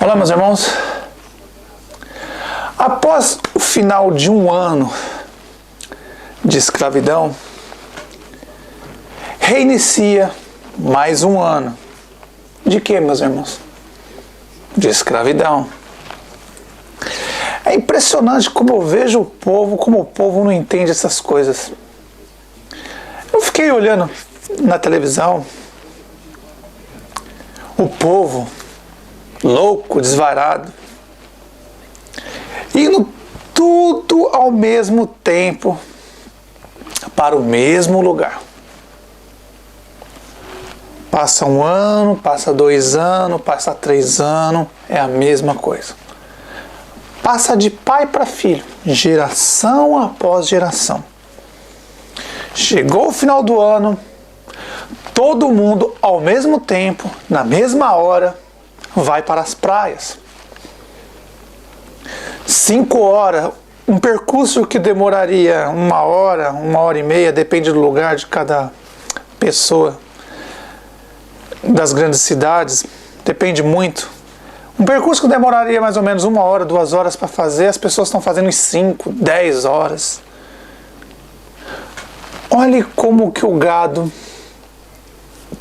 Olá, meus irmãos. Após o final de um ano de escravidão, reinicia mais um ano. De quê, meus irmãos? De escravidão. É impressionante como eu vejo o povo, como o povo não entende essas coisas. Eu fiquei olhando na televisão, o povo louco, desvarado, indo tudo ao mesmo tempo para o mesmo lugar. Passa um ano, passa 2 anos, passa 3 anos, é a mesma coisa. Passa de pai para filho, geração após geração. Chegou o final do ano, todo mundo ao mesmo tempo, na mesma hora, vai para as praias. 5 horas, um percurso que demoraria 1 hora, 1 hora e meia, depende do lugar de cada pessoa, das grandes cidades, depende muito. Um percurso que demoraria mais ou menos 1 hora, 2 horas para fazer, as pessoas estão fazendo em 5, 10 horas. Olhe como que o gado,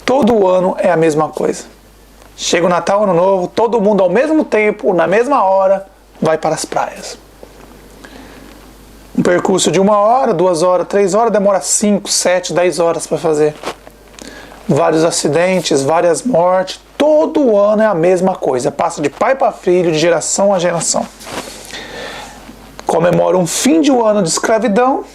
todo ano é a mesma coisa. Chega o Natal, Ano Novo, todo mundo ao mesmo tempo, na mesma hora, vai para as praias. Um percurso de 1 hora, 2 horas, 3 horas, demora 5, 7, 10 horas para fazer. Vários acidentes, várias mortes, todo ano é a mesma coisa. Passa de pai para filho, de geração a geração. Comemora um fim de um ano de escravidão,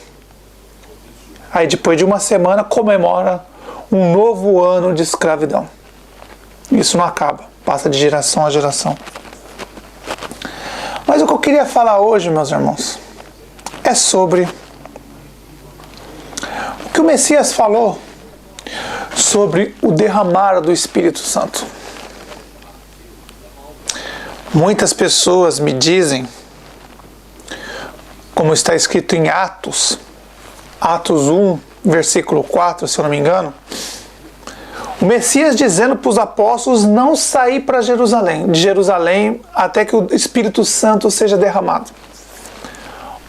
aí depois de 1 semana comemora um novo ano de escravidão. Isso não acaba, passa de geração a geração. Mas o que eu queria falar hoje, meus irmãos, é sobre o que o Messias falou sobre o derramar do Espírito Santo. Muitas pessoas me dizem, como está escrito em Atos 1, versículo 4, se eu não me engano, o Messias dizendo para os apóstolos não sair para Jerusalém, de Jerusalém até que o Espírito Santo seja derramado.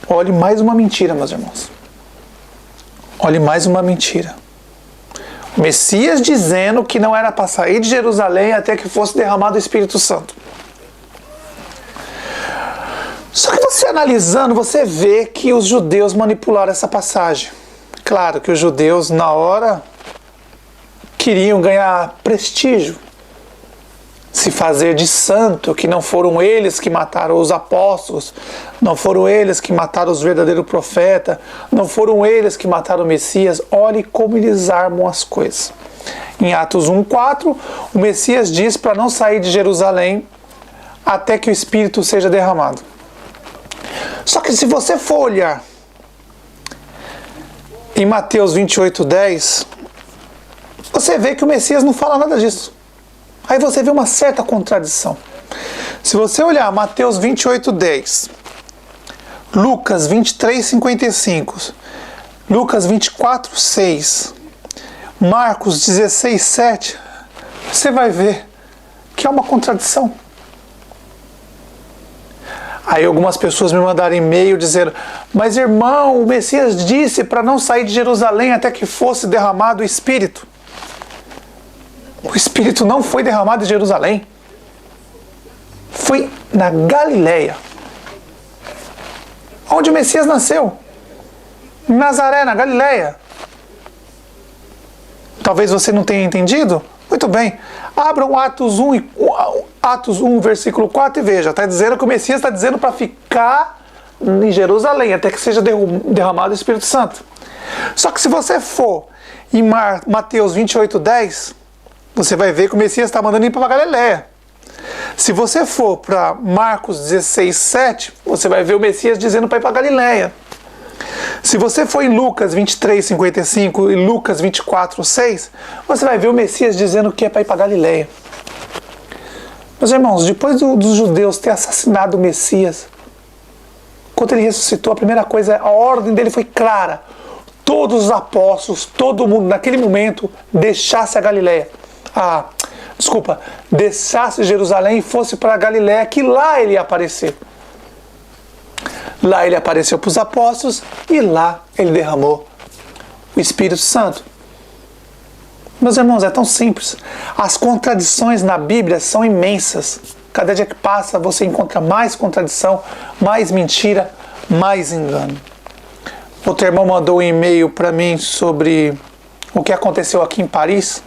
Olhe mais uma mentira, meus irmãos. Olhe mais uma mentira. O Messias dizendo que não era para sair de Jerusalém até que fosse derramado o Espírito Santo. Só que você analisando, você vê que os judeus manipularam essa passagem. Claro que os judeus, na hora, queriam ganhar prestígio, se fazer de santo, que não foram eles que mataram os apóstolos, não foram eles que mataram os verdadeiros profetas, não foram eles que mataram o Messias. Olhe como eles armam as coisas. Em Atos 1:4, o Messias diz para não sair de Jerusalém até que o Espírito seja derramado. Só que se você for olhar em Mateus 28:10, você vê que o Messias não fala nada disso. Aí você vê uma certa contradição. Se você olhar Mateus 28:10, Lucas 23:55, Lucas 24:6, Marcos 16:7, você vai ver que é uma contradição. Aí algumas pessoas me mandaram e-mail dizendo: mas irmão, o Messias disse para não sair de Jerusalém até que fosse derramado o Espírito. O Espírito não foi derramado em Jerusalém. Foi na Galileia, onde o Messias nasceu. Em Nazaré, na Galileia. Talvez você não tenha entendido? Muito bem. Abram Atos 1, versículo 4 e veja. Está dizendo que o Messias está dizendo para ficar em Jerusalém até que seja derramado o Espírito Santo. Só que se você for em Mateus 28:10, você vai ver que o Messias está mandando ir para a Galileia. Se você for para Marcos 16:7, você vai ver o Messias dizendo para ir para a Galileia. Se você for em Lucas 23:55 e Lucas 24:6, você vai ver o Messias dizendo que é para ir para a Galileia. Meus irmãos, depois dos judeus ter assassinado o Messias, quando ele ressuscitou, a primeira coisa, a ordem dele foi clara. Todos os apóstolos, todo mundo, naquele momento, deixasse a Galileia. deixasse Jerusalém e fosse para Galiléia, que lá ele ia aparecer. Lá ele apareceu para os apóstolos e lá ele derramou o Espírito Santo. Meus irmãos, é tão simples. As contradições na Bíblia são imensas. Cada dia que passa você encontra mais contradição, mais mentira, mais engano. Outro irmão mandou um e-mail para mim sobre o que aconteceu aqui em Paris.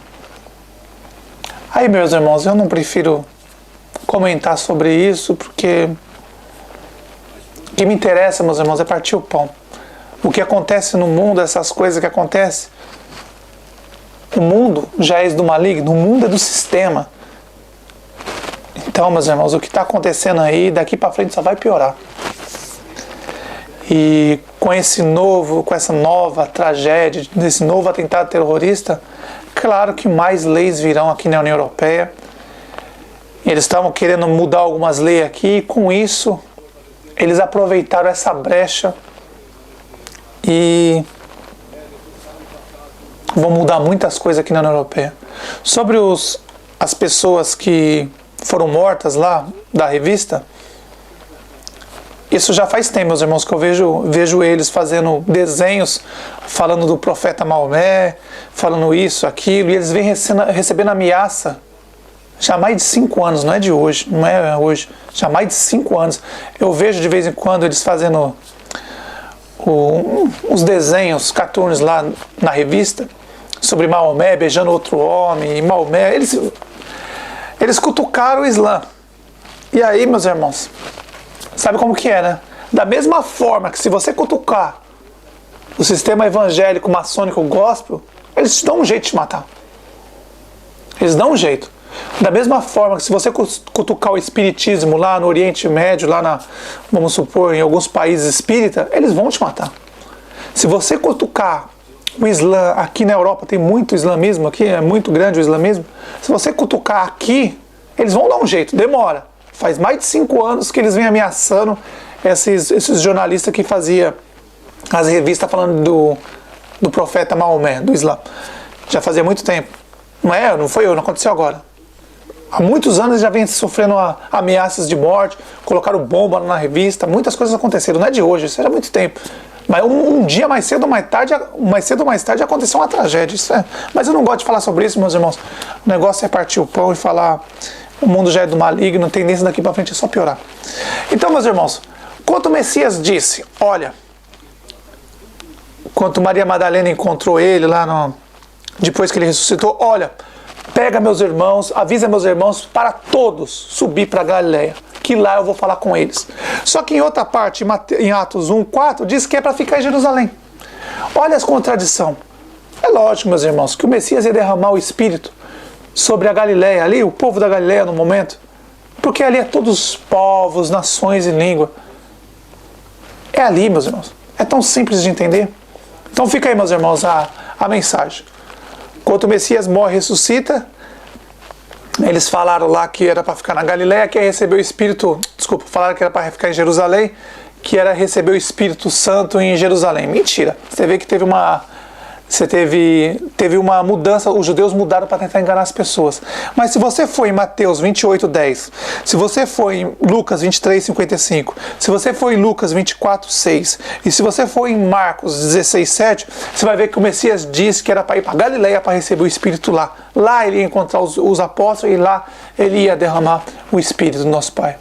Aí, meus irmãos, eu não prefiro comentar sobre isso, porque o que me interessa, meus irmãos, é partir o pão. O que acontece no mundo, essas coisas que acontecem, o mundo já é do maligno, o mundo é do sistema. Então, meus irmãos, o que está acontecendo aí, daqui para frente só vai piorar. E com essa nova tragédia, desse novo atentado terrorista, claro que mais leis virão aqui na União Europeia. Eles estavam querendo mudar algumas leis aqui, e com isso eles aproveitaram essa brecha e vão mudar muitas coisas aqui na União Europeia. Sobre as pessoas que foram mortas lá da revista, isso já faz tempo, meus irmãos, que eu vejo eles fazendo desenhos, falando do profeta Maomé, falando isso, aquilo, e eles vêm recebendo ameaça já há mais de 5 anos, não é de hoje, não é hoje, já há mais de 5 anos. Eu vejo de vez em quando eles fazendo os desenhos, cartoons lá na revista, sobre Maomé beijando outro homem, e Maomé, eles cutucaram o Islã. E aí, meus irmãos, sabe como que é, né? Da mesma forma que se você cutucar o sistema evangélico, maçônico, gospel, eles te dão um jeito de te matar. Eles dão um jeito. Da mesma forma que se você cutucar o espiritismo lá no Oriente Médio, lá vamos supor, em alguns países espírita, eles vão te matar. Se você cutucar o Islã, aqui na Europa tem muito islamismo, aqui é muito grande o islamismo, se você cutucar aqui, eles vão dar um jeito, demora. Faz mais de 5 anos que eles vêm ameaçando esses jornalistas que faziam as revistas falando do profeta Maomé, do Islã. Já fazia muito tempo. Não foi eu, não aconteceu agora. Há muitos anos já vem sofrendo ameaças de morte, colocaram bomba na revista, muitas coisas aconteceram, não é de hoje, isso era há muito tempo. Mas um dia mais cedo ou mais tarde aconteceu uma tragédia. Mas eu não gosto de falar sobre isso, meus irmãos. O negócio é partir o pão e falar: o mundo já é do maligno, tendência daqui para frente é só piorar. Então, meus irmãos, quando o Messias disse, olha, quando Maria Madalena encontrou ele lá depois que ele ressuscitou, olha, pega meus irmãos, avisa meus irmãos para todos subir para Galiléia, que lá eu vou falar com eles. Só que em outra parte, em Atos 1:4, diz que é para ficar em Jerusalém. Olha as contradições. É lógico, meus irmãos, que o Messias ia derramar o Espírito sobre a Galiléia, ali, o povo da Galiléia no momento, porque ali é todos os povos, nações e língua. É ali, meus irmãos. É tão simples de entender. Então fica aí, meus irmãos, a mensagem. Quando o Messias morre e ressuscita, eles falaram lá que era para ficar na Galiléia, que ia receber o Espírito... falaram que era para ficar em Jerusalém, que era receber o Espírito Santo em Jerusalém. Mentira. Você vê que teve uma mudança, os judeus mudaram para tentar enganar as pessoas. Mas se você for em Mateus 28:10, se você for em Lucas 23:55, se você for em Lucas 24:6, e se você for em Marcos 16:7, você vai ver que o Messias disse que era para ir para Galiléia para receber o Espírito lá. Lá ele ia encontrar os apóstolos e lá ele ia derramar o Espírito do nosso Pai.